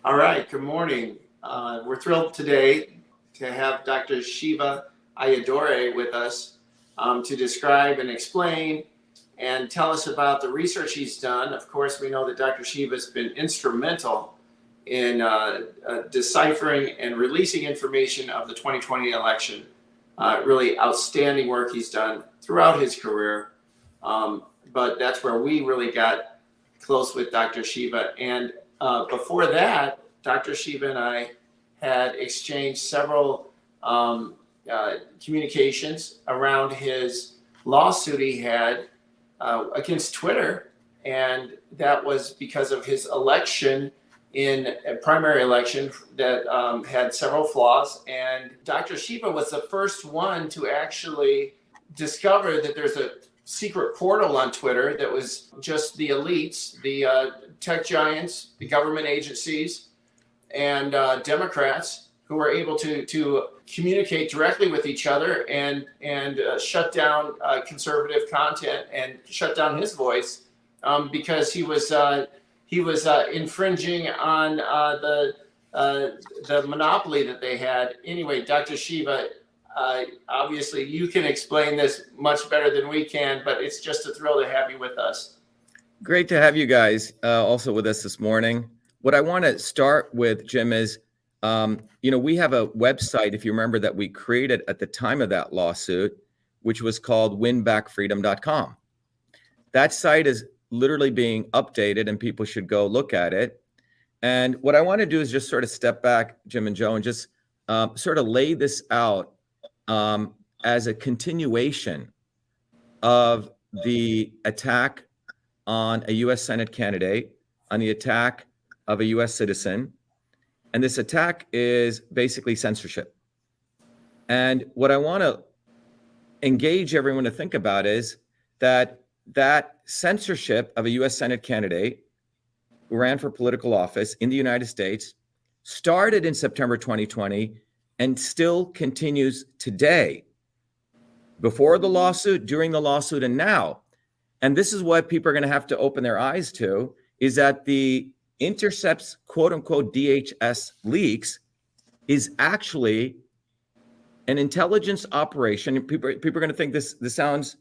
All right, good morning. We're thrilled today to have Dr. Shiva Ayadore with us to describe and explain and tell us about the research he's done. Of course, we know that Dr. Shiva has been instrumental in deciphering and releasing information of the 2020 election. Really outstanding work he's done throughout his career. But that's where we really got close with Dr. Shiva. And before that, Dr. Shiva and I had exchanged several communications around his lawsuit he had against Twitter. And that was because of his election in a primary election that had several flaws. And Dr. Shiva was the first one to actually discover that there's a secret portal on Twitter that was just the elites, the tech giants, the government agencies, and Democrats who were able to communicate directly with each other and shut down conservative content and shut down his voice because he was infringing on the monopoly that they had. Anyway, Dr. Shiva, obviously you can explain this much better than we can, but it's just a thrill to have you with us. Great to have you guys also with us this morning. What I want to start with, Jim, is, we have a website, if you remember, that we created at the time of that lawsuit, which was called winbackfreedom.com. That site is literally being updated and people should go look at it. And what I want to do is just sort of step back, Jim and Joe, and just sort of lay this out as a continuation of the attack on a U.S. Senate candidate, on the attack of a U.S. citizen. And this attack is basically censorship. And what I want to engage everyone to think about is that censorship of a U.S. Senate candidate who ran for political office in the United States started in September 2020 and still continues today, before the lawsuit, during the lawsuit, and now. And this is what people are going to have to open their eyes to, is that the Intercept's quote unquote DHS leaks is actually an intelligence operation. People are going to think this sounds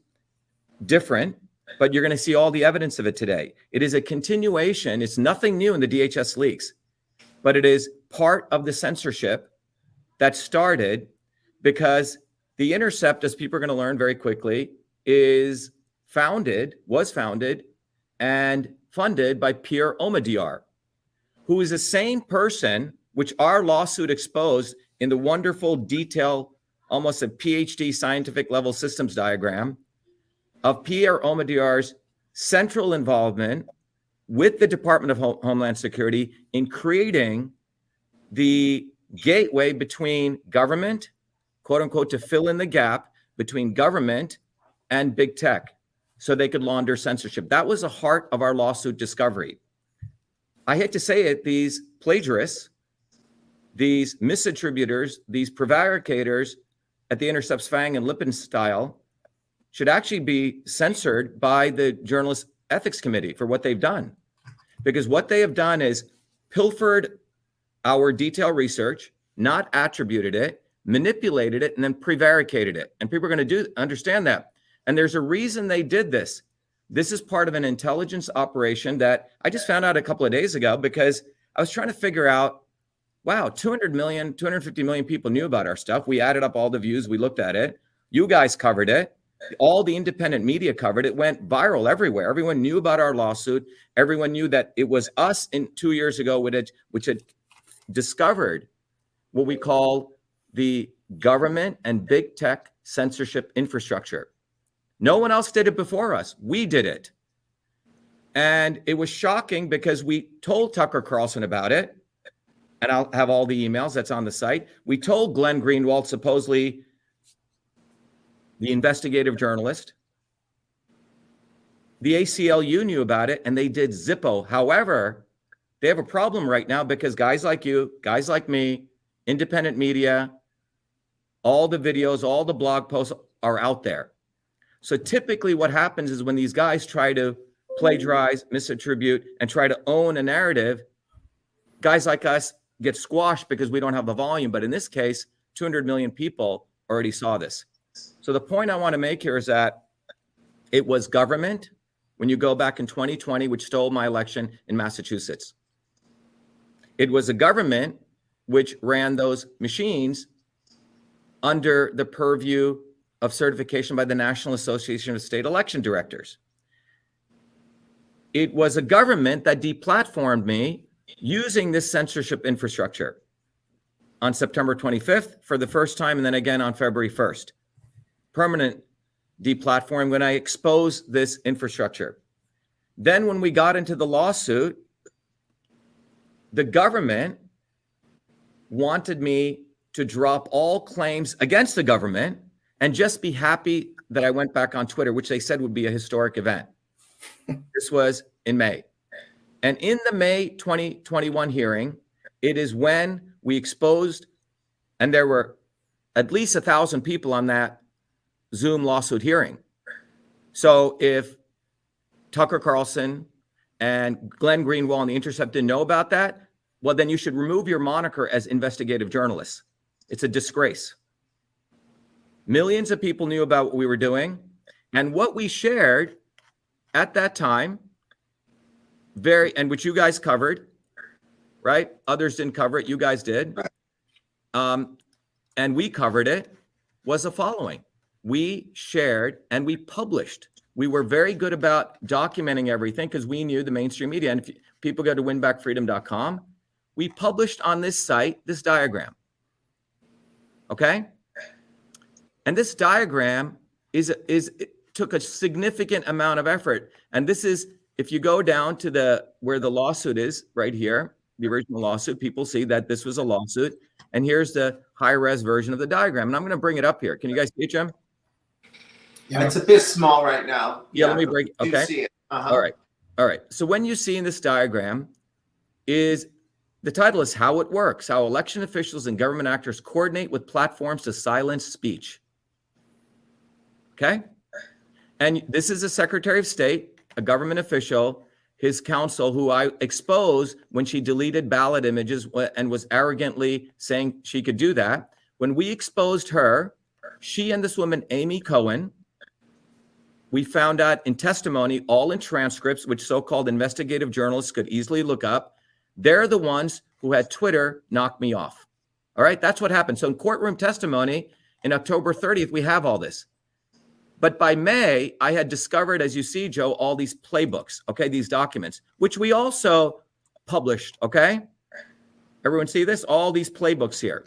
different, but you're going to see all the evidence of it today. It is a continuation. It's nothing new in the DHS leaks, but it is part of the censorship that started because the Intercept, as people are going to learn very quickly, was founded and funded by Pierre Omidyar, who is the same person which our lawsuit exposed in the wonderful detail, almost a PhD scientific level systems diagram of Pierre Omidyar's central involvement with the Department of Homeland Security in creating the gateway between government, quote unquote, to fill in the gap between government and big tech so they could launder censorship. That was the heart of our lawsuit discovery. I hate to say it, these plagiarists, these misattributors, these prevaricators at the Intercept's Fang and Lippin style should actually be censored by the Journalist Ethics Committee for what they've done. Because what they have done is pilfered our detailed research, not attributed it, manipulated it, and then prevaricated it. And people are going to understand that. And there's a reason they did this. This is part of an intelligence operation that I just found out a couple of days ago because I was trying to figure out, wow, 200 million, 250 million people knew about our stuff. We added up all the views. We looked at it. You guys covered it. All the independent media covered it. It went viral everywhere. Everyone knew about our lawsuit. Everyone knew that it was us 2 years ago which had discovered what we call the government and big tech censorship infrastructure. No one else did it before us. We did it. And it was shocking because we told Tucker Carlson about it. And I'll have all the emails that's on the site. We told Glenn Greenwald, supposedly the investigative journalist. The ACLU knew about it and they did Zippo. However, they have a problem right now because guys like you, guys like me, independent media, all the videos, all the blog posts are out there. So typically what happens is when these guys try to plagiarize, misattribute, and try to own a narrative, guys like us get squashed because we don't have the volume. But in this case, 200 million people already saw this. So the point I want to make here is that it was government, when you go back in 2020, which stole my election in Massachusetts. It was a government which ran those machines under the purview of certification by the National Association of State Election Directors. It was a government that deplatformed me using this censorship infrastructure on September 25th for the first time, and then again on February 1st. Permanent deplatforming when I exposed this infrastructure. Then when we got into the lawsuit, the government wanted me to drop all claims against the government and just be happy that I went back on Twitter, which they said would be a historic event. This was in May. And in the May 2021 hearing, it is when we exposed, and there were at least 1,000 people on that Zoom lawsuit hearing. So if Tucker Carlson and Glenn Greenwald and the Intercept didn't know about that, well, then you should remove your moniker as investigative journalists. It's a disgrace. Millions of people knew about what we were doing, and what we shared at that time, and which you guys covered, right? Others didn't cover it, you guys did. And we covered it, was the following. We shared and we published. We were very good about documenting everything because we knew the mainstream media. And if people go to winbackfreedom.com, we published on this site this diagram. Okay? And this diagram it took a significant amount of effort. And this is, if you go down to where the lawsuit is right here, the original lawsuit, people see that this was a lawsuit. And here's the high-res version of the diagram. And I'm going to bring it up here. Can you guys see it, Jim? Yeah, it's a bit small right now. Yeah, let me break. Okay. See it. All right. So when you see in this diagram the title is How It Works, How Election Officials and Government Actors Coordinate with Platforms to Silence Speech. Okay. And this is a Secretary of State, a government official, his counsel, who I exposed when she deleted ballot images and was arrogantly saying she could do that. When we exposed her, she and this woman, Amy Cohen, we found out in testimony, all in transcripts, which so-called investigative journalists could easily look up. They're the ones who had Twitter knock me off. All right, that's what happened. So in courtroom testimony, in October 30th, we have all this. But by May, I had discovered, as you see, Joe, all these playbooks, okay, these documents, which we also published, okay? Everyone see this? All these playbooks here.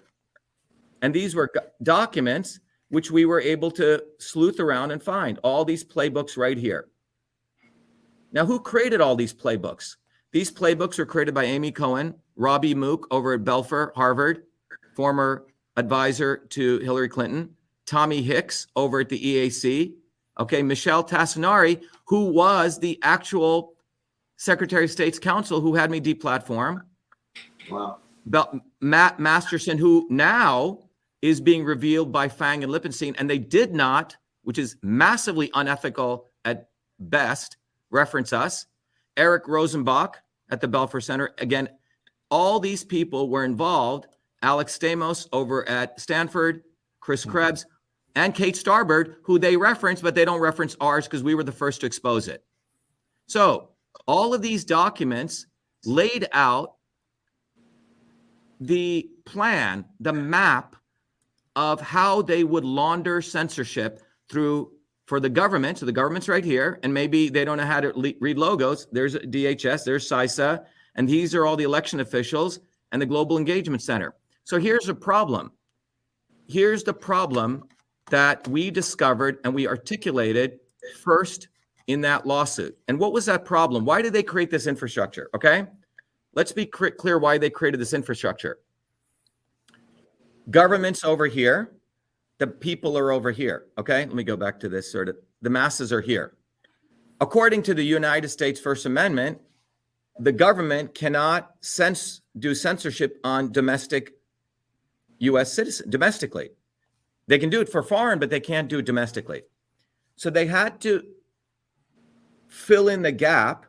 And these were documents which we were able to sleuth around and find, all these playbooks right here. Now, who created all these playbooks? These playbooks were created by Amy Cohen, Robbie Mook over at Belfer, Harvard, former advisor to Hillary Clinton, Tommy Hicks over at the EAC, okay, Michelle Tassinari, who was the actual Secretary of State's counsel who had me deplatform. Wow. Matt Masterson, who now is being revealed by Fang and Lippenstein, and they did not, which is massively unethical at best, reference us. Eric Rosenbach at the Belfer Center. Again, all these people were involved. Alex Stamos over at Stanford, Chris Krebs, and Kate Starbird, who they reference, but they don't reference ours because we were the first to expose it. So all of these documents laid out the plan, the map of how they would launder censorship for the government. So the government's right here, and maybe they don't know how to read logos. There's DHS, there's CISA, and these are all the election officials and the Global Engagement Center. So here's a problem. Here's the problem that we discovered and we articulated first in that lawsuit. And what was that problem? Why did they create this infrastructure? Okay, let's be clear why they created this infrastructure. Government's over here. The people are over here. Okay, let me go back to this the masses are here. According to the United States First Amendment, the government cannot do censorship on domestic U.S. citizens, domestically. They can do it for foreign, but they can't do it domestically. So they had to fill in the gap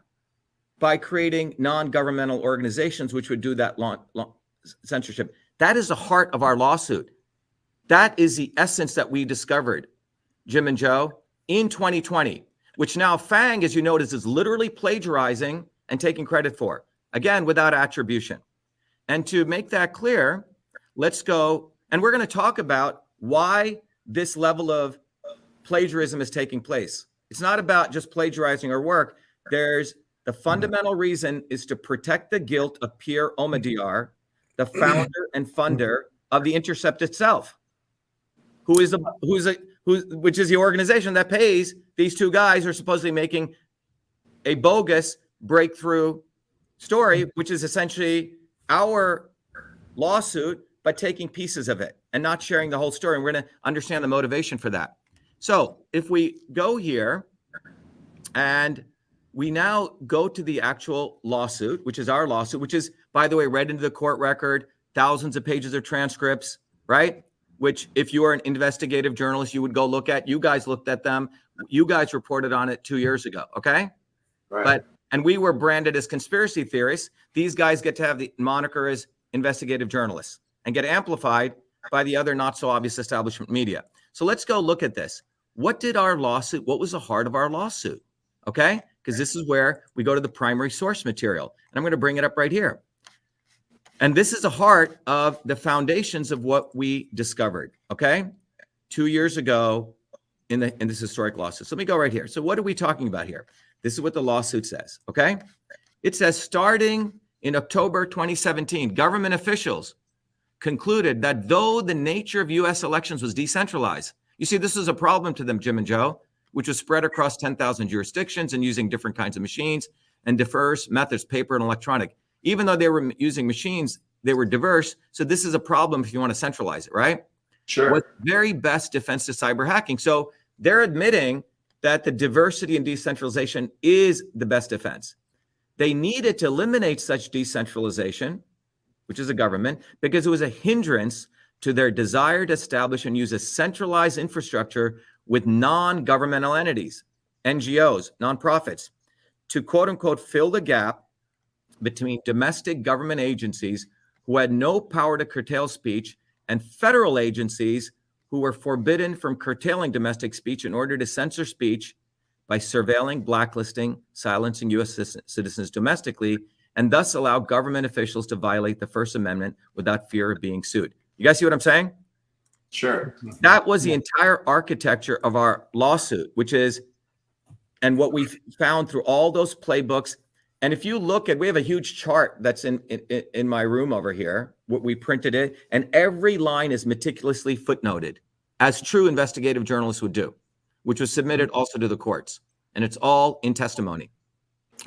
by creating non-governmental organizations which would do that censorship. That is the heart of our lawsuit. That is the essence that we discovered, Jim and Joe, in 2020, which now Fang, as you notice, is literally plagiarizing and taking credit for, again, without attribution. And to make that clear, let's go, and we're going to talk about why this level of plagiarism is taking place. It's not about just plagiarizing our work. There's the fundamental reason is to protect the guilt of Pierre Omidyar, the founder and funder of the Intercept itself, which is the organization that pays these two guys who are supposedly making a bogus breakthrough story, which is essentially our lawsuit, but taking pieces of it and not sharing the whole story. And we're going to understand the motivation for that. So if we go here and we now go to the actual lawsuit, which is our lawsuit, which is, by the way, read into the court record, thousands of pages of transcripts, right? Which if you are an investigative journalist, you would go look at. You guys looked at them. You guys reported on it 2 years ago, okay? Right. And we were branded as conspiracy theorists. These guys get to have the moniker as investigative journalists and get amplified by the other not so obvious establishment media. So let's go look at this. What did our lawsuit, what was the heart of our lawsuit? Okay? Because this is where we go to the primary source material. And I'm going to bring it up right here. And this is the heart of the foundations of what we discovered, okay? 2 years ago in this historic lawsuit. So let me go right here. So what are we talking about here? This is what the lawsuit says, okay? It says starting in October 2017, government officials concluded that though the nature of U.S. elections was decentralized, you see, this is a problem to them, Jim and Joe, which was spread across 10,000 jurisdictions and using different kinds of machines and diverse methods, paper and electronic. Even though they were using machines, they were diverse. So this is a problem if you want to centralize it, right? Sure. What's very best defense to cyber hacking. So they're admitting that the diversity and decentralization is the best defense. They needed to eliminate such decentralization, which is a government, because it was a hindrance to their desire to establish and use a centralized infrastructure with non-governmental entities, NGOs, nonprofits, to quote unquote fill the gap between domestic government agencies who had no power to curtail speech and federal agencies who were forbidden from curtailing domestic speech in order to censor speech by surveilling, blacklisting, silencing U.S. citizens domestically, and thus allow government officials to violate the First Amendment without fear of being sued. You guys see what I'm saying? Sure. That was the entire architecture of our lawsuit, which is, and what we found through all those playbooks. And if you look at, we have a huge chart that's in my room over here, what we printed it, and every line is meticulously footnoted, as true investigative journalists would do, which was submitted also to the courts. And it's all in testimony.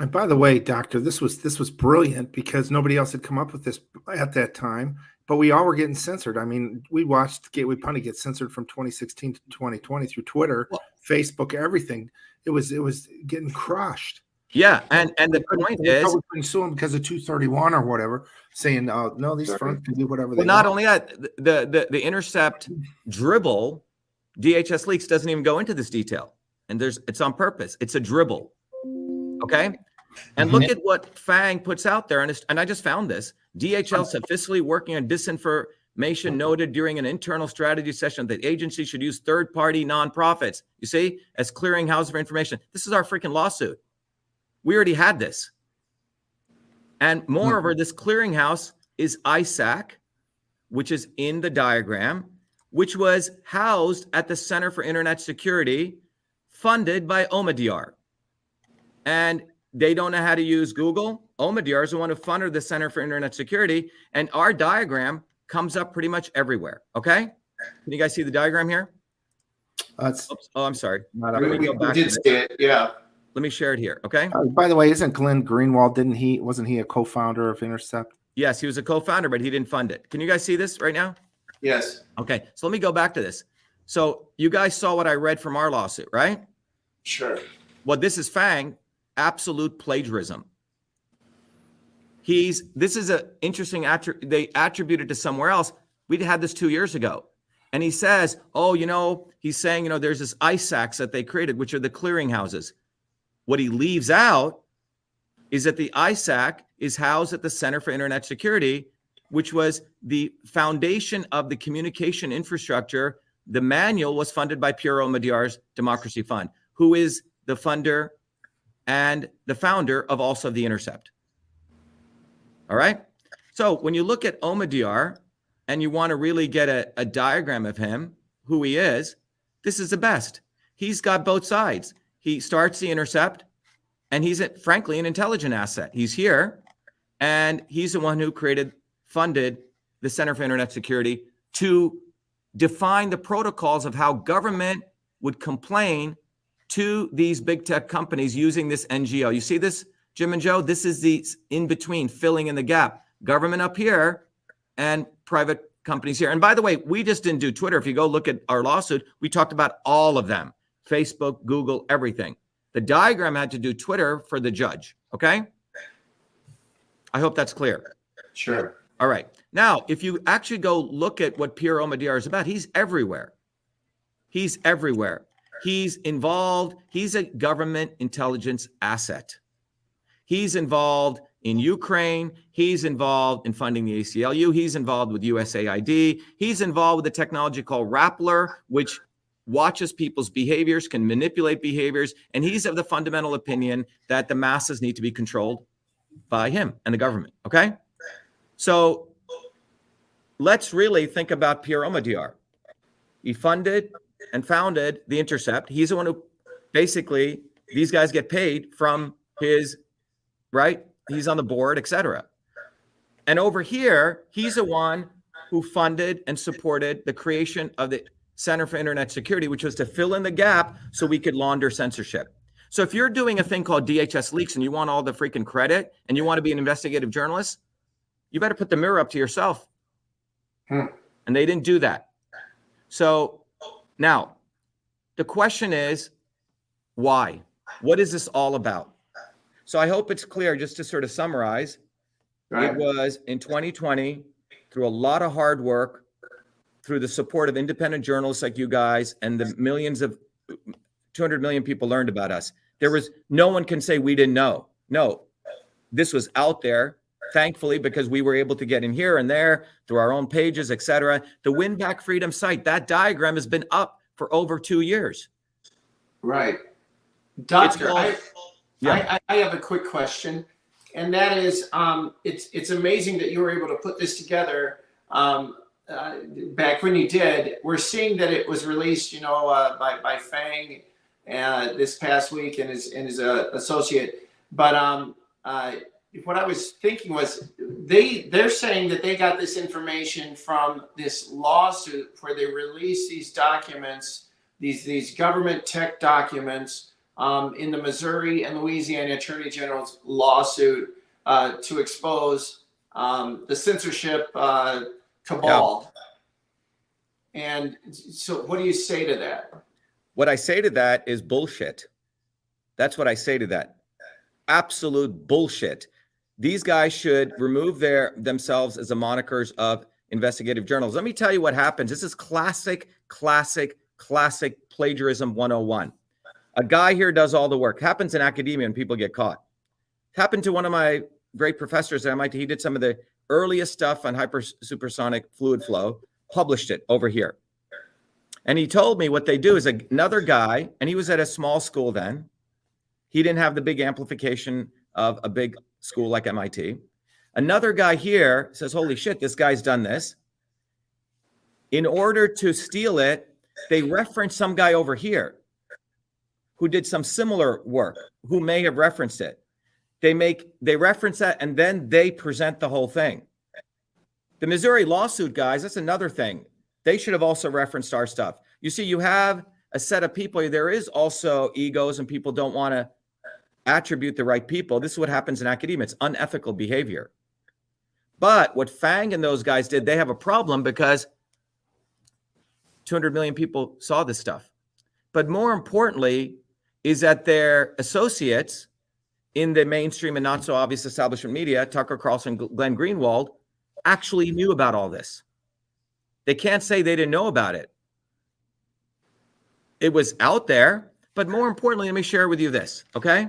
And by the way, Doctor, this was brilliant because nobody else had come up with this at that time. But we all were getting censored. I mean, we watched Gateway Pundit get censored from 2016 to 2020 through Twitter, Facebook, everything. It was getting crushed. Yeah, and the point is, we couldn't sue them because of 231 or whatever, saying no, these firms can do whatever they want. Not only that, the Intercept dribble, DHS leaks doesn't even go into this detail, and it's on purpose. It's a dribble, okay? And look at what Fang puts out there, and I just found this. DHL sophisticatedly working on disinformation noted during an internal strategy session that the agency should use third-party nonprofits, you see, as clearinghouse for information. This is our freaking lawsuit. We already had this. And moreover, this clearinghouse is ISAC, which is in the diagram, which was housed at the Center for Internet Security, funded by Omidyar. And they don't know how to use Google. Omidyar is the one who funded the Center for Internet Security, and our diagram comes up pretty much everywhere, okay? Can you guys see the diagram here? Oops. Oh, I'm sorry. Let me go back. We did see it, yeah. Let me share it here, okay? By the way, isn't Glenn Greenwald, wasn't he a co-founder of Intercept? Yes, he was a co-founder, but he didn't fund it. Can you guys see this right now? Yes. Okay, so let me go back to this. So you guys saw what I read from our lawsuit, right? Sure. Well, this is Fang, absolute plagiarism. This is an interesting they attributed to somewhere else. We had this 2 years ago. And he says, he's saying, there's this ISACs that they created, which are the clearinghouses. What he leaves out is that the ISAC is housed at the Center for Internet Security, which was the foundation of the communication infrastructure. The manual was funded by Piero Omidyar's Democracy Fund, who is the funder and the founder of also the Intercept. All right. So when you look at Omidyar and you want to really get a diagram of him, who he is, this is the best. He's got both sides. He starts the Intercept, and he's, frankly, an intelligent asset. He's here, and he's the one who funded the Center for Internet Security to define the protocols of how government would complain to these big tech companies using this NGO. You see this, Jim and Joe? This is the in-between, filling in the gap. Government up here and private companies here. And by the way, we just didn't do Twitter. If you go look at our lawsuit, we talked about all of them. Facebook, Google, everything. The diagram had to do Twitter for the judge, okay? I hope that's clear. Sure. All right. Now, if you actually go look at what Piero Omidyar is about, he's everywhere. He's everywhere. He's involved. He's a government intelligence asset. He's involved in Ukraine. He's involved in funding the ACLU. He's involved with USAID. He's involved with a technology called Rappler, which watches people's behaviors, can manipulate behaviors. And he's of the fundamental opinion that the masses need to be controlled by him and the government. Okay. So let's really think about Piero Omidyar. He funded and founded the Intercept. He's the one who basically, these guys get paid from his, right? He's on the board, etc. And over here, he's the one who funded and supported the creation of the Center for Internet Security, which was to fill in the gap so we could launder censorship. So if you're doing a thing called DHS leaks and you want all the freaking credit and you want to be an investigative journalist, you better put the mirror up to yourself. And they didn't do that. So now the question is, why? What is this all about? So I hope it's clear, just to sort of summarize. Right. It was in 2020, through a lot of hard work, through the support of independent journalists like you guys, and the millions of 200 million people learned about us. There was no one can say we didn't know. No, this was out there, thankfully, because we were able to get in here and there through our own pages, etc. The Win Back Freedom site, that diagram has been up for over 2 years. Right. Doctor, I have a quick question, and that is, it's amazing that you were able to put this together back when you did. We're seeing that it was released, by Fang this past week and his associate. But what I was thinking was they're saying that they got this information from this lawsuit where they released these documents, these government tech documents, in the Missouri and Louisiana Attorney General's lawsuit to expose the censorship cabal. Yeah. And so what do you say to that? What I say to that is bullshit. That's what I say to that. Absolute bullshit. These guys should remove themselves as the monikers of investigative journals. Let me tell you what happens. This is classic plagiarism 101. A guy here does all the work. Happens in academia and people get caught. Happened to one of my great professors at MIT. He did some of the earliest stuff on supersonic fluid flow, published it over here. And he told me what they do is another guy, and he was at a small school then. He didn't have the big amplification of a big school like MIT. Another guy here says, holy shit, this guy's done this. In order to steal it, they reference some guy over here who did some similar work, who may have referenced it. They reference that, and then they present the whole thing. The Missouri lawsuit guys, that's another thing. They should have also referenced our stuff. You see, you have a set of people. There is also egos, and people don't want to attribute the right people. This is what happens in academia. It's unethical behavior. But what Fang and those guys did, they have a problem because 200 million people saw this stuff. But more importantly is that their associates in the mainstream and not so obvious establishment media, Tucker Carlson, Glenn Greenwald, actually knew about all this. They can't say they didn't know about it. It was out there, but more importantly, let me share with you this, okay?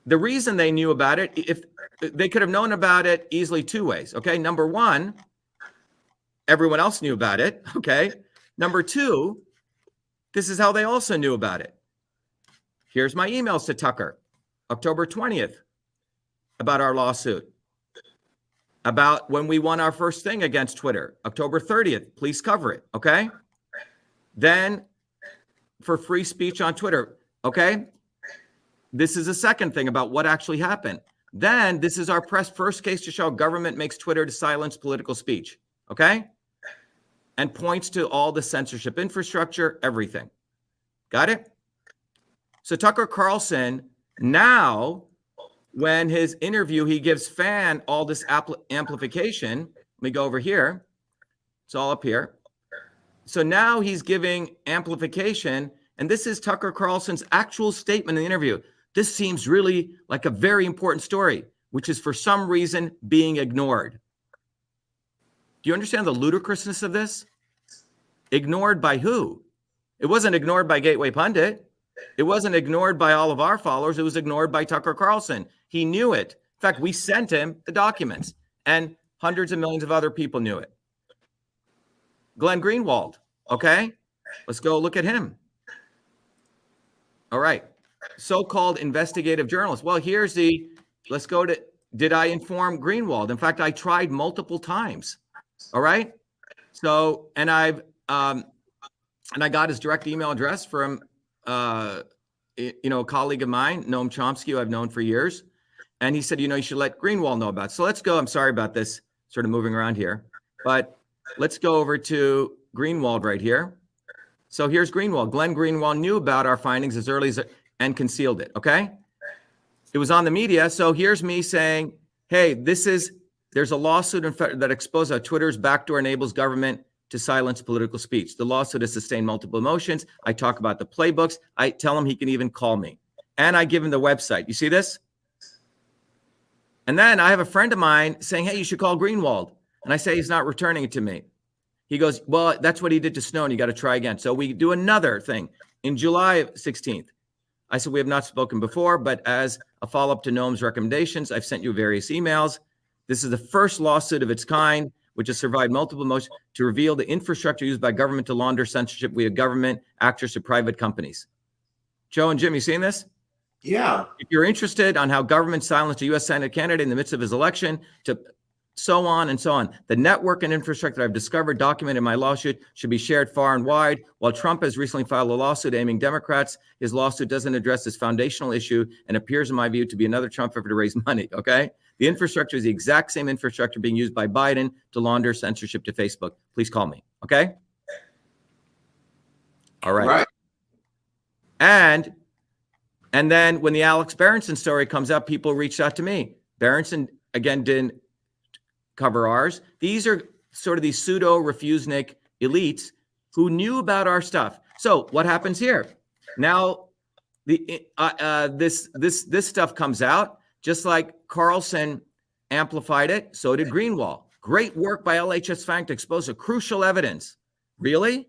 the reason they knew about it, if they could have known about it easily two ways. Okay. Number one, everyone else knew about it. Okay. Number two, this is how they also knew about it. Here's my emails to Tucker, October 20th, about our lawsuit, about when we won our first thing against Twitter, October 30th, please cover it. Okay. Then for free speech on Twitter. Okay. This is a second thing about what actually happened. Then this is our first case to show government makes Twitter to silence political speech. Okay. And points to all the censorship infrastructure, everything. Got it? So Tucker Carlson, now when his interview, he gives Fan all this amplification. Let me go over here. It's all up here. So now he's giving amplification, and this is Tucker Carlson's actual statement in the interview. This seems really like a very important story, which is for some reason being ignored. Do you understand the ludicrousness of this? Ignored by who? It wasn't ignored by Gateway Pundit. It wasn't ignored by all of our followers. It was ignored by Tucker Carlson. He knew it. In fact, we sent him the documents, and hundreds of millions of other people knew it. Glenn Greenwald. Okay, let's go look at him. All right. So-called investigative journalist. Well, let's go to, did I inform Greenwald? In fact, I tried multiple times. All right. So, and I got his direct email address from, a colleague of mine, Noam Chomsky, who I've known for years. And he said, you should let Greenwald know about it. So let's go. I'm sorry about this sort of moving around here, but let's go over to Greenwald right here. So here's Greenwald. Glenn Greenwald knew about our findings as early as and concealed it. Okay. It was on the media. So here's me saying, hey, there's a lawsuit that exposed how Twitter's backdoor enables government to silence political speech. The lawsuit has sustained multiple motions. I talk about the playbooks. I tell him he can even call me. And I give him the website. You see this? And then I have a friend of mine saying, hey, you should call Greenwald. And I say, he's not returning it to me. He goes, well, that's what he did to Snowden. You got to try again. So we do another thing. In July 16th, I said, we have not spoken before, but as a follow-up to Noam's recommendations, I've sent you various emails. This is the first lawsuit of its kind, which has survived multiple motions to reveal the infrastructure used by government to launder censorship via government actors to private companies. Joe and Jim, you seen this? Yeah. If you're interested on how government silenced a U.S. Senate candidate in the midst of his election, to so on and so on, the network and infrastructure I've discovered, documented in my lawsuit, should be shared far and wide. While Trump has recently filed a lawsuit aiming Democrats, his lawsuit doesn't address this foundational issue and appears, in my view, to be another Trump effort to raise money. Okay. The infrastructure is the exact same infrastructure being used by Biden to launder censorship to Facebook. Please call me. Okay. All right. Right. And then when the Alex Berenson story comes up, people reached out to me. Berenson, again, didn't cover ours. These are sort of these pseudo refusnik elites who knew about our stuff. So what happens here? Now, this stuff comes out, just like Carlson amplified it. So did Greenwald. Great work by LHS Fang to expose a crucial evidence. Really?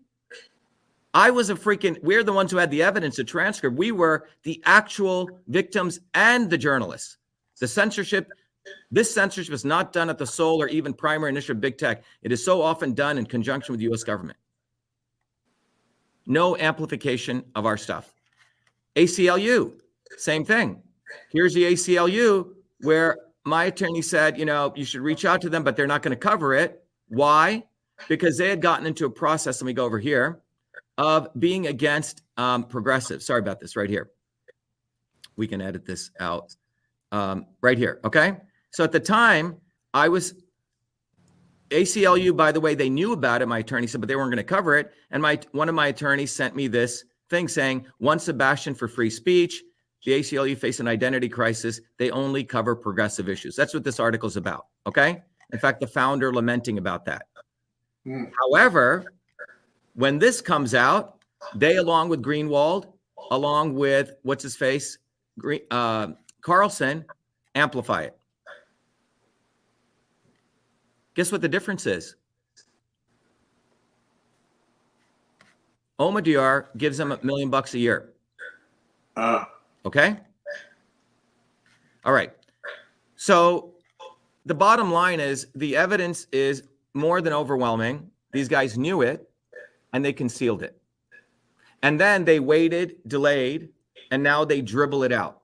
We're the ones who had the evidence, the transcript. We were the actual victims and the journalists. This censorship is not done at the sole or even primary initiative of big tech. It is so often done in conjunction with the U.S. government. No amplification of our stuff. ACLU, same thing. Here's the ACLU where my attorney said, you should reach out to them, but they're not going to cover it. Why? Because they had gotten into a process, let me go over here, of being against progressives. Sorry about this right here. We can edit this out right here. Okay. So at the time ACLU, by the way, they knew about it. My attorney said, but they weren't going to cover it. And one of my attorneys sent me this thing saying, once a bastion for free speech, the ACLU face an identity crisis. They only cover progressive issues. That's what this article is about. Okay. In fact, the founder lamenting about that. However, when this comes out, they, along with Greenwald, along with what's his face, Carlson, amplify it. Guess what the difference is? Omidyar gives them $1 million a year. Okay. All right. So the bottom line is the evidence is more than overwhelming. These guys knew it and they concealed it. And then they waited, delayed, and now they dribble it out.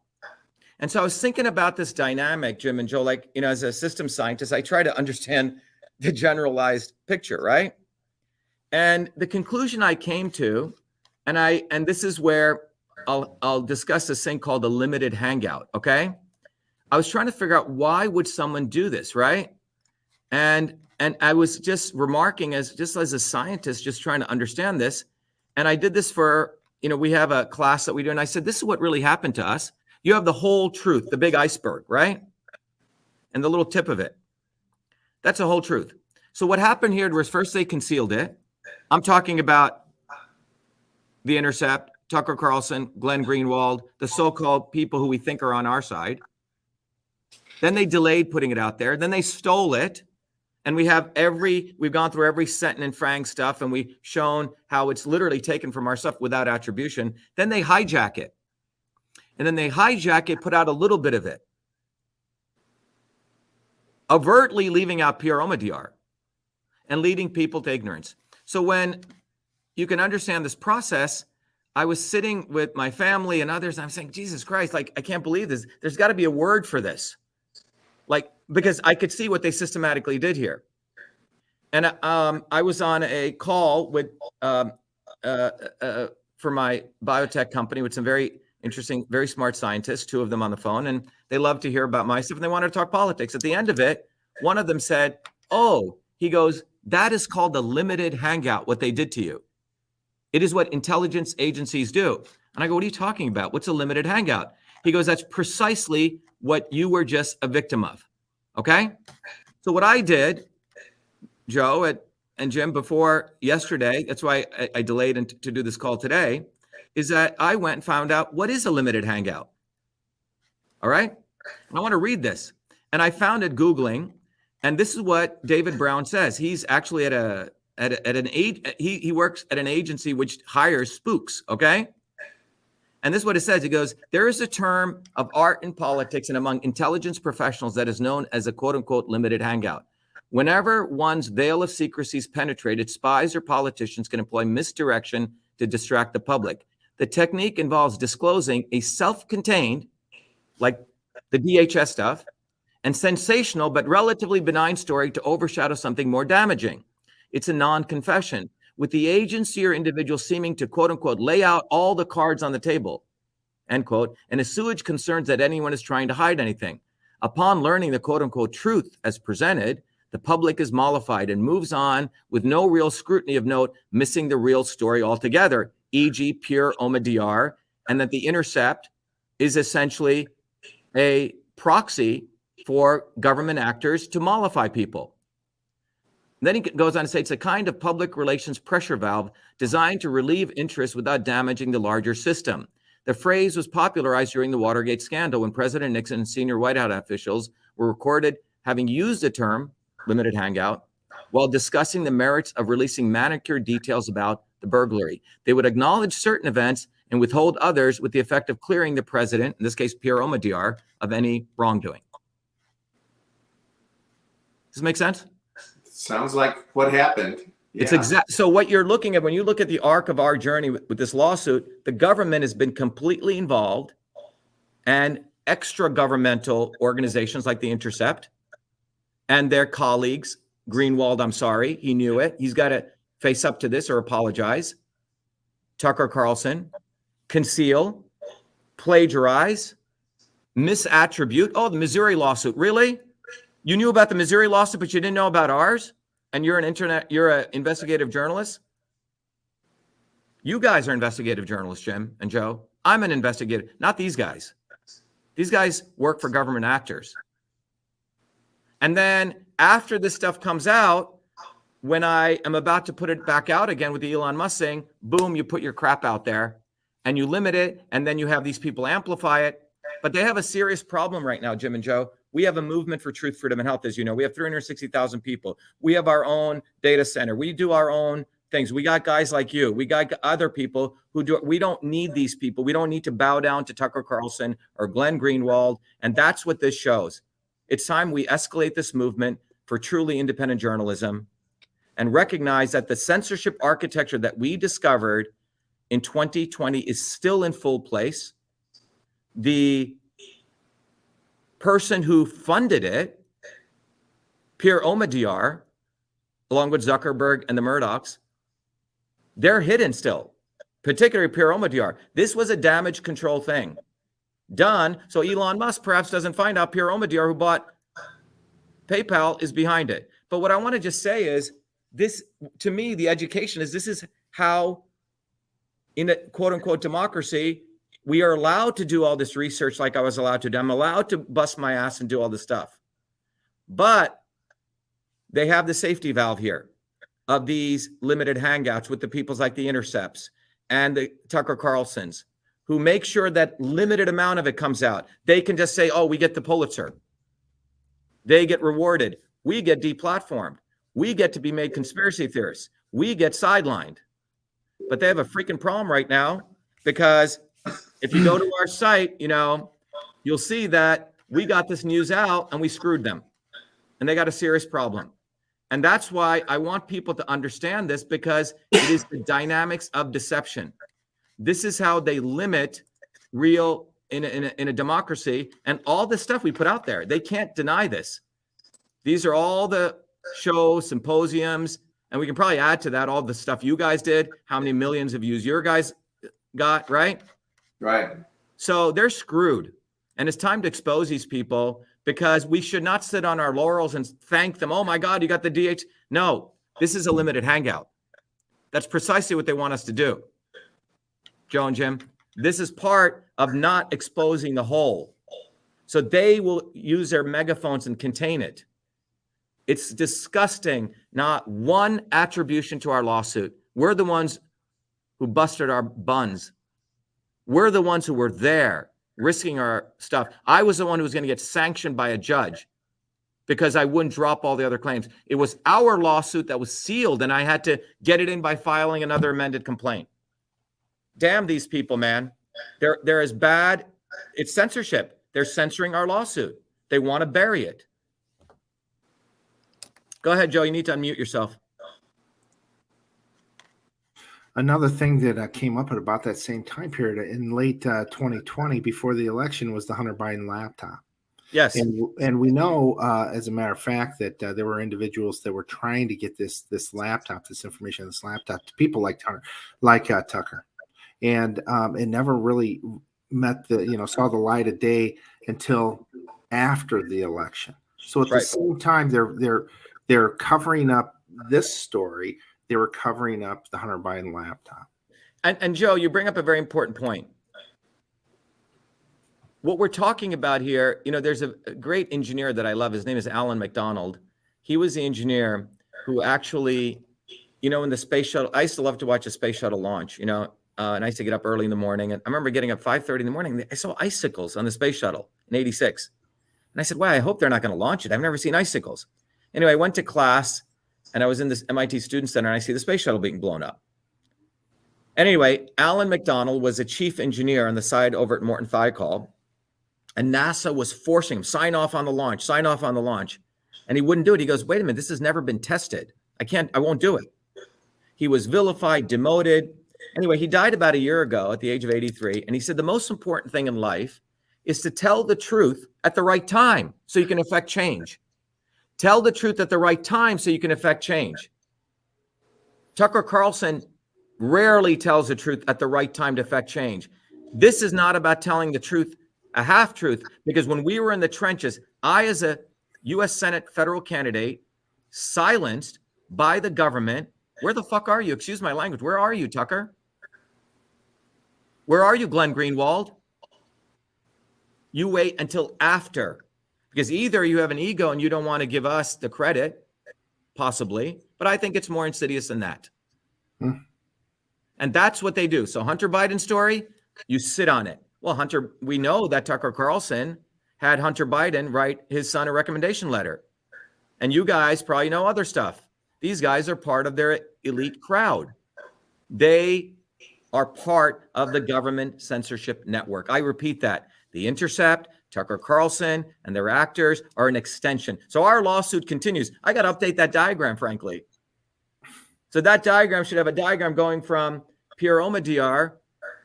And so I was thinking about this dynamic, Jim and Joe, like, as a system scientist, I try to understand the generalized picture, right? And the conclusion I came to, and this is where I'll discuss this thing called the limited hangout, okay? I was trying to figure out why would someone do this, right? And I was just remarking as a scientist, just trying to understand this. And I did this for, we have a class that we do. And I said, this is what really happened to us. You have the whole truth, the big iceberg, right? And the little tip of it. That's the whole truth. So what happened here was first they concealed it. I'm talking about the Intercept, Tucker Carlson, Glenn Greenwald, the so-called people who we think are on our side. Then they delayed putting it out there. Then they stole it. And we've gone through every Sentin and Frang stuff, and we've shown how it's literally taken from our stuff without attribution. Then they hijack it. And then they hijack it, put out a little bit of it, overtly leaving out Pierre Omidyar and leading people to ignorance. So when you can understand this process, I was sitting with my family and others, and I'm saying, Jesus Christ, like, I can't believe this. There's got to be a word for this. Like, because I could see what they systematically did here. And I was on a call with for my biotech company with some very interesting, very smart scientists, two of them on the phone, and they love to hear about my stuff, and they wanted to talk politics. At the end of it, one of them said, he goes, that is called the limited hangout, what they did to you. It is what intelligence agencies do. And I go, what are you talking about? What's a limited hangout? He goes, that's precisely what you were just a victim of. Okay? So what I did, Joe and Jim, before yesterday, that's why I delayed to do this call today, is that I went and found out what is a limited hangout. All right? And I want to read this. And I found it Googling, and this is what David Brown says. He's actually he works at an agency which hires spooks, okay? And this is what it says. It goes, there is a term of art in politics and among intelligence professionals that is known as a quote unquote limited hangout. Whenever one's veil of secrecy is penetrated, spies or politicians can employ misdirection to distract the public. The technique involves disclosing a self-contained, like the DHS stuff, and sensational but relatively benign story to overshadow something more damaging. It's a non-confession, with the agency or individual seeming to, quote unquote, lay out all the cards on the table, end quote, and assuage concerns that anyone is trying to hide anything. Upon learning the, quote unquote, truth as presented, the public is mollified and moves on with no real scrutiny of note, missing the real story altogether, e.g. Pierre Omidyar, and that the Intercept is essentially a proxy for government actors to mollify people. And then he goes on to say it's a kind of public relations pressure valve designed to relieve interest without damaging the larger system. The phrase was popularized during the Watergate scandal when President Nixon and senior White House officials were recorded having used the term limited hangout while discussing the merits of releasing manicured details about the burglary. They would acknowledge certain events and withhold others with the effect of clearing the president, in this case Pierre Omidyar, of any wrongdoing. Does this make sense? Sounds like what happened. Yeah. It's exact. So what you're looking at when you look at the arc of our journey with this lawsuit, the government has been completely involved, and extra governmental organizations like the Intercept and their colleagues, Greenwald, I'm sorry, he knew it. He's got to face up to this or apologize. Tucker Carlson, Conceal, plagiarize, misattribute. Oh, the Missouri lawsuit. Really? You knew about the Missouri lawsuit, but you didn't know about ours? And you're an investigative journalist? You guys are investigative journalists, Jim and Joe. I'm an investigative, not these guys. These guys work for government actors. And then after this stuff comes out, when I am about to put it back out again with the Elon Musk saying, boom, you put your crap out there and you limit it, and then you have these people amplify it. But they have a serious problem right now, Jim and Joe. We have a movement for truth, freedom, and health, as you know. We have 360,000 people. We have our own data center. We do our own things. We got guys like you. We got other people who do. We don't need these people. We don't need to bow down to Tucker Carlson or Glenn Greenwald. And that's what this shows. It's time we escalate this movement for truly independent journalism and recognize that the censorship architecture that we discovered in 2020 is still in full place. The person who funded it, Pierre Omidyar, along with Zuckerberg and the Murdochs, they're hidden still, particularly Pierre Omidyar. This was a damage control thing done so Elon Musk perhaps doesn't find out Pierre Omidyar, who bought PayPal, is behind it. But what I want to just say is this, to me, the education is this is how, in a quote unquote democracy, we are allowed to do all this research like I was allowed to do. I'm allowed to bust my ass and do all this stuff. But they have the safety valve here of these limited hangouts with the peoples like the Intercepts and the Tucker Carlsons, who make sure that limited amount of it comes out. They can just say, oh, we get the Pulitzer. They get rewarded. We get deplatformed. We get to be made conspiracy theorists. We get sidelined. But they have a freaking problem right now, because if you go to our site, you'll see that we got this news out and we screwed them. And they got a serious problem. And that's why I want people to understand this, because it is the dynamics of deception. This is how they limit real in a democracy, and all the stuff we put out there. They can't deny this. These are all the shows, symposiums, and we can probably add to that all the stuff you guys did, how many millions of views your guys got, right? Right. So they're screwed. And it's time to expose these people, because we should not sit on our laurels and thank them. Oh my God, you got the DH. No, this is a limited hangout. That's precisely what they want us to do. Joe and Jim, this is part of not exposing the whole. So they will use their megaphones and contain it. It's disgusting. Not one attribution to our lawsuit. We're the ones who busted our buns. We're the ones who were there risking our stuff. I was the one who was going to get sanctioned by a judge because I wouldn't drop all the other claims. It was our lawsuit that was sealed, and I had to get it in by filing another amended complaint. Damn these people, man. They're as bad. It's censorship. They're censoring our lawsuit. They want to bury it. Go ahead, Joe. You need to unmute yourself. Another thing that came up at about that same time period in late 2020, before the election, was the Hunter Biden laptop. Yes. And we know, as a matter of fact, that there were individuals that were trying to get this laptop, this information on this laptop, to people like Tucker. And it never really met saw the light of day until after the election. So at the same time, they're covering up this story. They were covering up the Hunter Biden laptop. And Joe, you bring up a very important point. What we're talking about here, there's a great engineer that I love. His name is Alan McDonald. He was the engineer who actually, in the space shuttle, I used to love to watch a space shuttle launch, and I used to get up early in the morning. And I remember getting up 5:30 in the morning. I saw icicles on the space shuttle in '86. And I said, wow, I hope they're not going to launch it. I've never seen icicles. Anyway, I went to class, and I was in this MIT Student Center, and I see the space shuttle being blown up. Anyway, Alan McDonald was a chief engineer on the side over at Morton Thiokol, and NASA was forcing him, sign off on the launch. And he wouldn't do it. He goes, wait a minute, this has never been tested. I won't do it. He was vilified, demoted. Anyway, he died about a year ago at the age of 83. And he said, the most important thing in life is to tell the truth at the right time so you can affect change. Tell the truth at the right time so you can affect change. Tucker Carlson rarely tells the truth at the right time to affect change. This is not about telling the truth, a half truth, because when we were in the trenches, I, as a U.S. Senate federal candidate, silenced by the government. Where the fuck are you? Excuse my language. Where are you, Tucker? Where are you, Glenn Greenwald? You wait until after. Because either you have an ego and you don't want to give us the credit, possibly, but I think it's more insidious than that. And that's what they do. So Hunter Biden's story, you sit on it. Well, we know that Tucker Carlson had Hunter Biden write his son a recommendation letter. And you guys probably know other stuff. These guys are part of their elite crowd. They are part of the government censorship network. I repeat that. The Intercept, Tucker Carlson, and their actors are an extension. So our lawsuit continues. I got to update that diagram, frankly. So that diagram should have a diagram going from Pierre Omidyar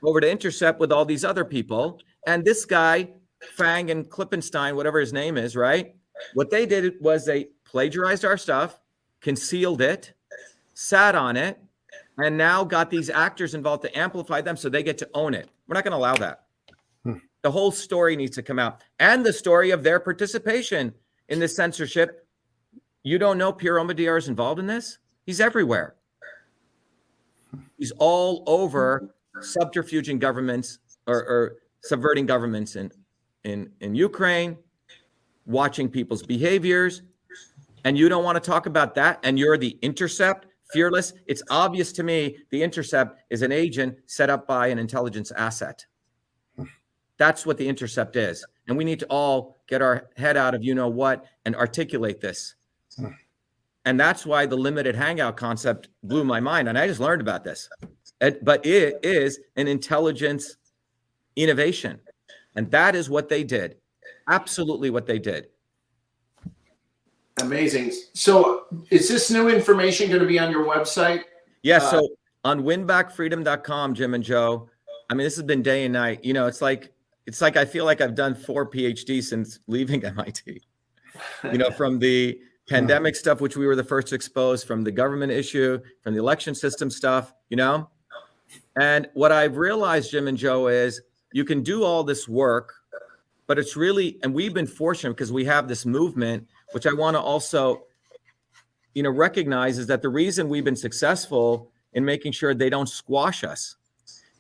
over to Intercept with all these other people. And this guy, Fang and Klippenstein, whatever his name is, right? What they did was they plagiarized our stuff, concealed it, sat on it, and now got these actors involved to amplify them so they get to own it. We're not going to allow that. The whole story needs to come out. And the story of their participation in this censorship. You don't know Pierre Omidyar is involved in this? He's everywhere. He's all over subterfuging governments or subverting governments in Ukraine, watching people's behaviors. And you don't want to talk about that. And you're the Intercept, fearless. It's obvious to me the Intercept is an agent set up by an intelligence asset. That's what the Intercept is. And we need to all get our head out of you know what and articulate this. And that's why the limited Hangout concept blew my mind. And I just learned about this. But it is an intelligence innovation. And that is what they did. Absolutely what they did. Amazing. So is this new information going to be on your website? Yeah. So on winbackfreedom.com, Jim and Joe, I mean, this has been day and night. You know, it's like I feel like I've done 4 PhDs since leaving MIT, you know, from the pandemic stuff, which we were the first to expose, from the government issue, from the election system stuff, you know. And what I've realized, Jim and Joe, is you can do all this work, but it's really, and we've been fortunate because we have this movement, which I want to also, you know, recognize is that the reason we've been successful in making sure they don't squash us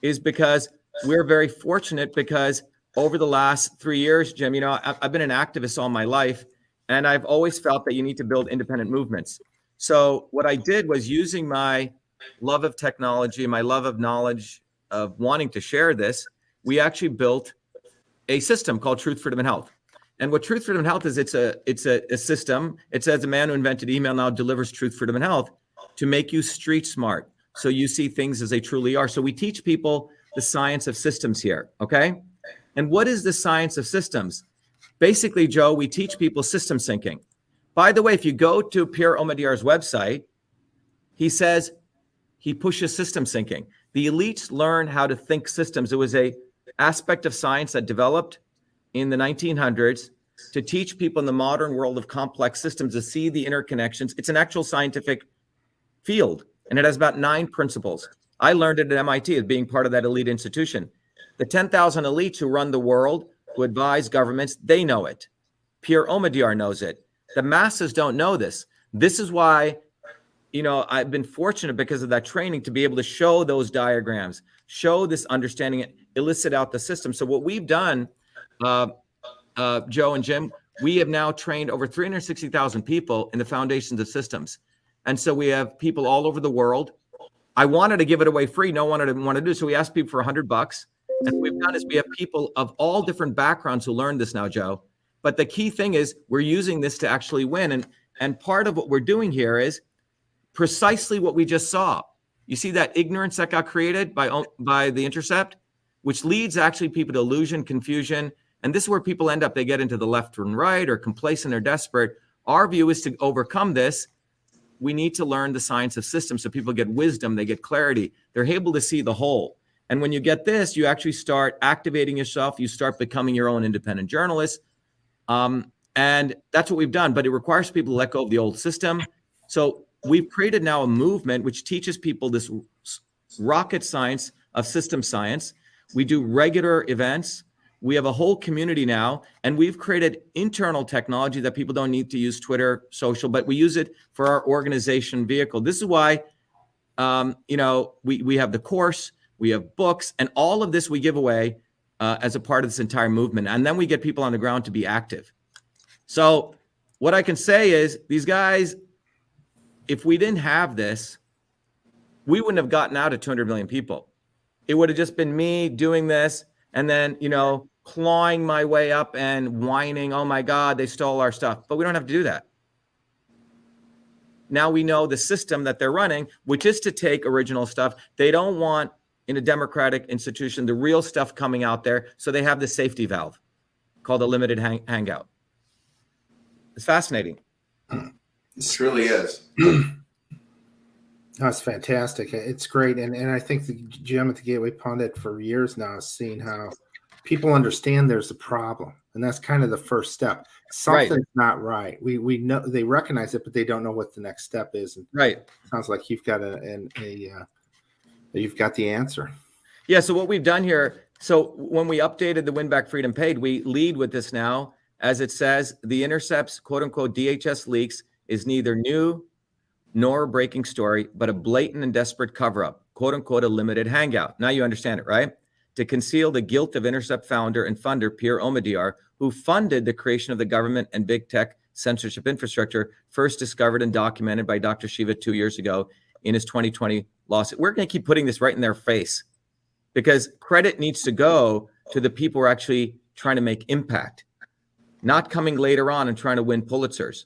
is because we're very fortunate because over the last 3 years, Jim, you know, I've been an activist all my life, and I've always felt that you need to build independent movements. So what I did was using my love of technology, my love of knowledge, of wanting to share this, we actually built a system called Truth, Freedom, and Health. And what Truth, Freedom, and Health is, it's a system. It says a man who invented email now delivers truth, freedom, and health to make you street smart. So you see things as they truly are. So we teach people the science of systems here, okay? And what is the science of systems? Basically, Joe, we teach people system syncing. By the way, if you go to Pierre Omidyar's website, he says he pushes system syncing. The elites learn how to think systems. It was a aspect of science that developed in the 1900s to teach people in the modern world of complex systems to see the interconnections. It's an actual scientific field, and it has about 9 principles. I learned it at MIT as being part of that elite institution. The 10,000 elites who run the world, who advise governments, they know it. Pierre Omidyar knows it. The masses don't know this. This is why, you know, I've been fortunate because of that training to be able to show those diagrams, show this understanding, elicit out the system. So what we've done, Joe and Jim, we have now trained over 360,000 people in the foundations of systems. And so we have people all over the world. I wanted to give it away free. No one wanted to do it. So we asked people for $100. And what we've done is we have people of all different backgrounds who learn this now, Joe. But the key thing is we're using this to actually win. And part of what we're doing here is precisely what we just saw. You see that ignorance that got created by the Intercept, which leads actually people to illusion, confusion. And this is where people end up. They get into the left and right or complacent or desperate. Our view is to overcome this. We need to learn the science of systems so people get wisdom, they get clarity. They're able to see the whole. And when you get this, you actually start activating yourself. You start becoming your own independent journalist. And that's what we've done. But it requires people to let go of the old system. So we've created now a movement which teaches people this rocket science of system science. We do regular events. We have a whole community now, and we've created internal technology that people don't need to use Twitter, social, but we use it for our organization vehicle. This is why, you know, we have the course, we have books, and all of this we give away as a part of this entire movement. And then we get people on the ground to be active. So what I can say is these guys, if we didn't have this, we wouldn't have gotten out of 200 million people. It would have just been me doing this and then, you know, clawing my way up and whining, oh my God, they stole our stuff. But we don't have to do that. now we know the system that they're running, which is to take original stuff. They don't want, in a democratic institution, the real stuff coming out there. So they have the safety valve called a limited hangout. It's fascinating. It truly is. That's fantastic. It's great. And I think the Jim at the Gateway Pundit for years now has seen how people understand there's a problem. And that's kind of the first step. Something's not right. We know they recognize it, but they don't know what the next step is. And right. Sounds like you've got you've got the answer. Yeah. So what we've done here, so when we updated the Win Back Freedom Paid, we lead with this now, as it says, the Intercept's quote unquote DHS leaks is neither new nor a breaking story, but a blatant and desperate cover-up, quote unquote, a limited hangout. Now you understand it, right? To conceal the guilt of Intercept founder and funder Pierre Omidyar, who funded the creation of the government and big tech censorship infrastructure, first discovered and documented by Dr.SHIVA 2 years ago in his 2020 lawsuit. We're going to keep putting this right in their face because credit needs to go to the people who are actually trying to make impact, not coming later on and trying to win Pulitzers.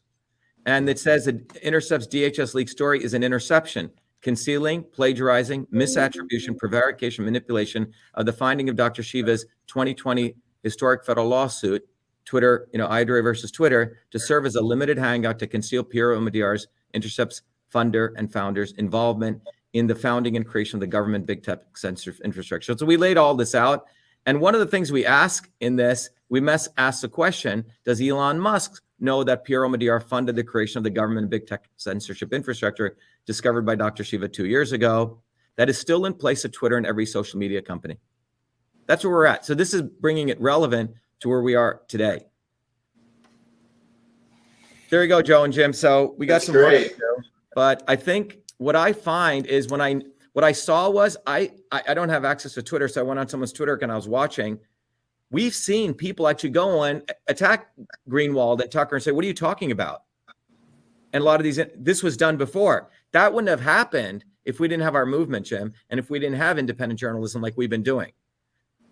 And it says that Intercept's DHS leak story is an interception, concealing, plagiarizing, misattribution, prevarication, manipulation of the finding of Dr. Shiva's 2020 historic federal lawsuit, Twitter, IDRA versus Twitter, to serve as a limited hangout to conceal Pierre Omidyar's, Intercept's funder and founder's involvement in the founding and creation of the government big tech censorship infrastructure. So we laid all this out. And one of the things we ask in this, we must ask the question, does Elon Musk know that Pierre Omidyar funded the creation of the government big tech censorship infrastructure discovered by Dr. Shiva 2 years ago that is still in place at Twitter and every social media company? That's where we're at. So this is bringing it relevant to where we are today. There you go, Joe and Jim. So we got That's some work great. to do, but I think what I find is what I saw was I don't have access to Twitter, so I went on someone's Twitter account. I was watching. We've seen people actually go and attack Greenwald and Tucker and say, "What are you talking about?" And a lot of this was done before. That wouldn't have happened if we didn't have our movement, Jim, and if we didn't have independent journalism like we've been doing.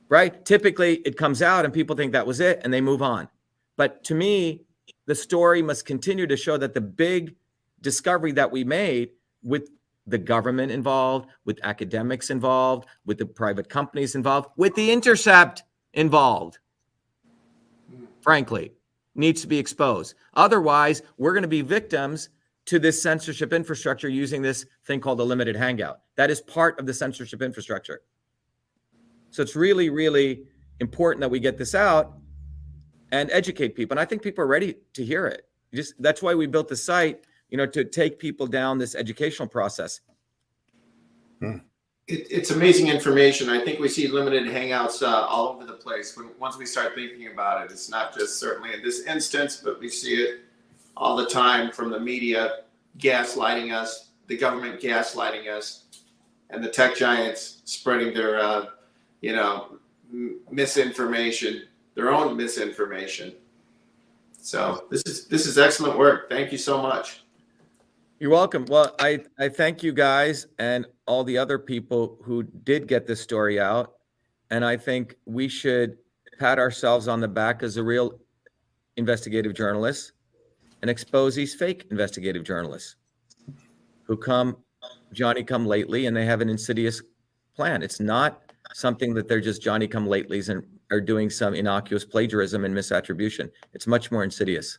Right? Typically, it comes out and people think that was it, and they move on. But to me, the story must continue to show that the big discovery that we made with the government involved, with academics involved, with the private companies involved, with the Intercept involved, frankly, needs to be exposed. Otherwise, we're going to be victims to this censorship infrastructure using this thing called a limited hangout. That is part of the censorship infrastructure. So it's really, really important that we get this out and educate people. And I think people are ready to hear it. That's why we built the site, to take people down this educational process. It's amazing information. I think we see limited hangouts all over the place. Once we start thinking about it, it's not just certainly in this instance, but we see it all the time from the media gaslighting us, the government gaslighting us, and the tech giants spreading their, misinformation, their own misinformation. So this is excellent work. Thank you so much. You're welcome. Well, I thank you guys and all the other people who did get this story out. And I think we should pat ourselves on the back as a real investigative journalists and expose these fake investigative journalists who Johnny come lately, and they have an insidious plan. It's not something that they're just Johnny come latelys and are doing some innocuous plagiarism and misattribution. It's much more insidious.